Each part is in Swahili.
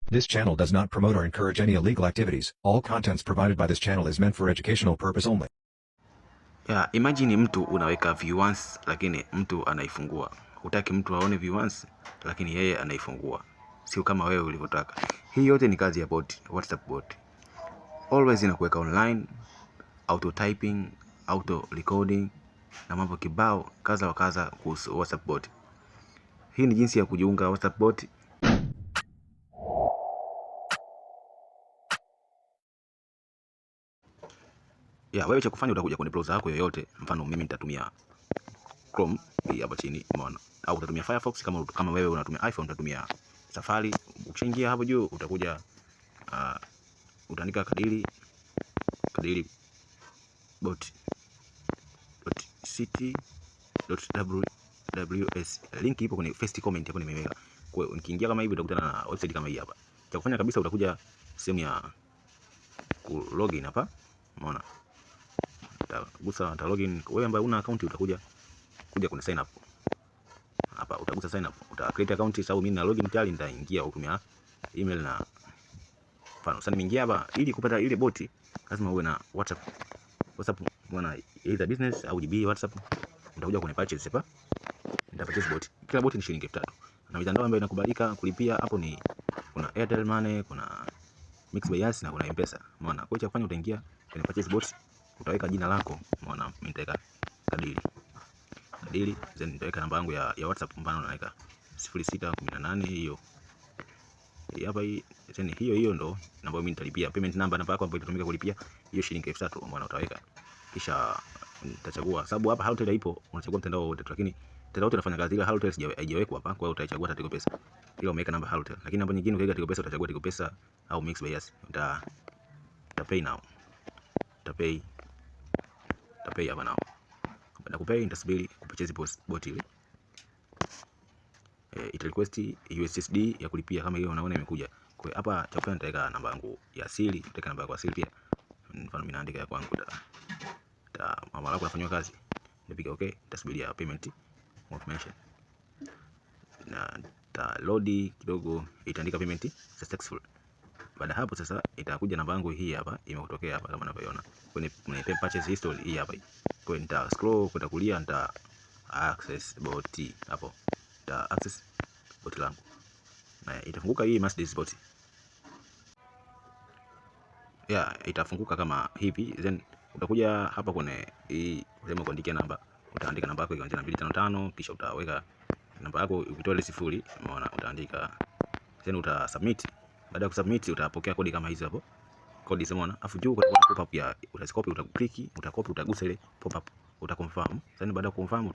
This channel does not promote or encourage any illegal activities. All contents provided by this channel is meant for educational purpose only. Yeah, imagine mtu unaweka view once lakini mtu anaifungua. Hutaki mtu aone view once lakini yeye anaifungua. Sio kama wewe ulivyotaka. Hii yote ni kazi ya bot, WhatsApp bot. Always inakuweka online, auto typing, auto recording na mambo kibao kaza wa kaza kuhusu WhatsApp bot. Hii ni jinsi ya kujiunga WhatsApp bot. Wewe cha kufanya utakuja kwenye browser yako yoyote. Mfano mimi nitatumia Chrome hii hapa chini, umeona? Au utatumia Firefox kama wewe unatumia iPhone utatumia Safari. Ukishaingia hapo juu utakuja utaandika kadiri bot.city.ws. Link ipo kwenye first comment hapo nimeweka. Kwa hiyo nikiingia kama hivi utakutana na website kama hii hapa. Cha kufanya kabisa utakuja sehemu ya ku login hapa. Umeona? Utagusa login. Wewe ambaye una account utakuja kwenye sign up. Hapa utagusa sign up. Uta create account. Sababu mimi na login tayari nitaingia kutumia email na mfano. Sasa nimeingia hapa ili kupata ile bot lazima uwe na WhatsApp. Unaona either business au GB WhatsApp. Nitakuja kwenye purchase hapa. Nita purchase bot. Kila bot ni shilingi 3000. Na mitandao ambayo inakubalika kulipia hapo ni kuna Airtel Money, kuna Mixx by Yas na kuna M-Pesa. Umeona? Kwa hiyo cha kufanya utaingia kwenye purchase bot, utaweka jina lako. Umeona? Mimi nitaweka kadiri, then nitaweka namba yangu ya WhatsApp, mfano naweka 0618 hiyo. Hapa hii then hiyo ndo namba mimi nitalipia. Payment number namba yako ambayo itatumika kulipia hiyo shilingi 3000. Umeona? Utaweka. Kisha nitachagua sababu hapa Halotel ipo, unachagua mtandao wote, lakini mtandao wote unafanya kazi, ila Halotel haijawekwa hapa. Kwa hiyo utachagua Tigo Pesa. Ila umeweka namba Halotel. Lakini namba nyingine ukiweka Tigo Pesa utachagua Tigo Pesa au Mixx by Yas. Pay now. Pay hapa now. Baada ya kupay nitasubiri kupurchase bot ile. Ita request USSD ya kulipia kama hiyo unaona imekuja. Kwa hiyo hapa cha kwanza nitaweka namba yangu ya siri, nitaweka namba yangu ya siri pia. Mfano mimi naandika ya kwangu mama lako anafanywa kazi. Nipiga okay, nitasubiria payment confirmation. Na load kidogo, itaandika payment successful. Baada hapo sasa itakuja namba yangu hii hapa imekutokea hapa kama unavyoona. Kwenye purchase history hii hapa. Kwa hiyo nita scroll kwenda kulia, nita access bot hapo. Nita access bot langu. Na itafunguka hii Mercedes bot. Itafunguka kama hivi, then utakuja hapa kwenye hii sehemu kuandikia namba. Utaandika namba yako ikianza na 255 kisha utaweka namba yako ukitoa ile sifuri, umeona, utaandika then utasubmit. Baada ya kusubmit utapokea kodi kama hizo hapo. Kodi umeona. Afu juu kwa pop up ya utacopy, utakopi, utagusa ile pop up, utaconfirm. Then baada ya confirm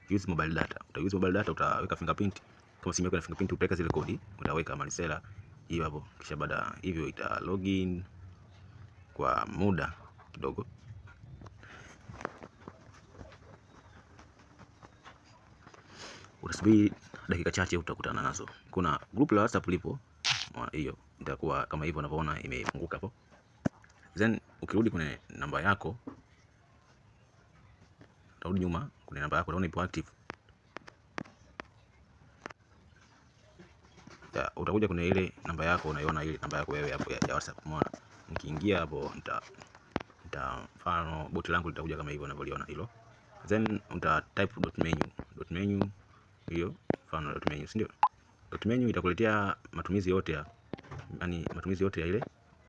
use mobile data. Use mobile data, utaweka fingerprint. Kama simu yako ina fingerprint utaweka zile kodi, utaweka Marisela hiyo hapo. Kisha baada hivyo ita login kwa muda kidogo. Utasubiri dakika chache utakutana nazo. Kuna group la WhatsApp lipo. Hiyo itakuwa kama hivyo unavyoona imefunguka hapo. Then ukirudi kwenye namba yako, utarudi nyuma kwenye namba yako, unaona ipo active. Utakuja kwenye ile namba yako, unaiona ile namba yako wewe hapo ya WhatsApp, umeona. Nikiingia hapo mfano bot langu litakuja kama hivyo unavyoliona hilo. Then uta type .menu hiyo, mfano .menu, si ndio? .menu itakuletea matumizi yote ya ile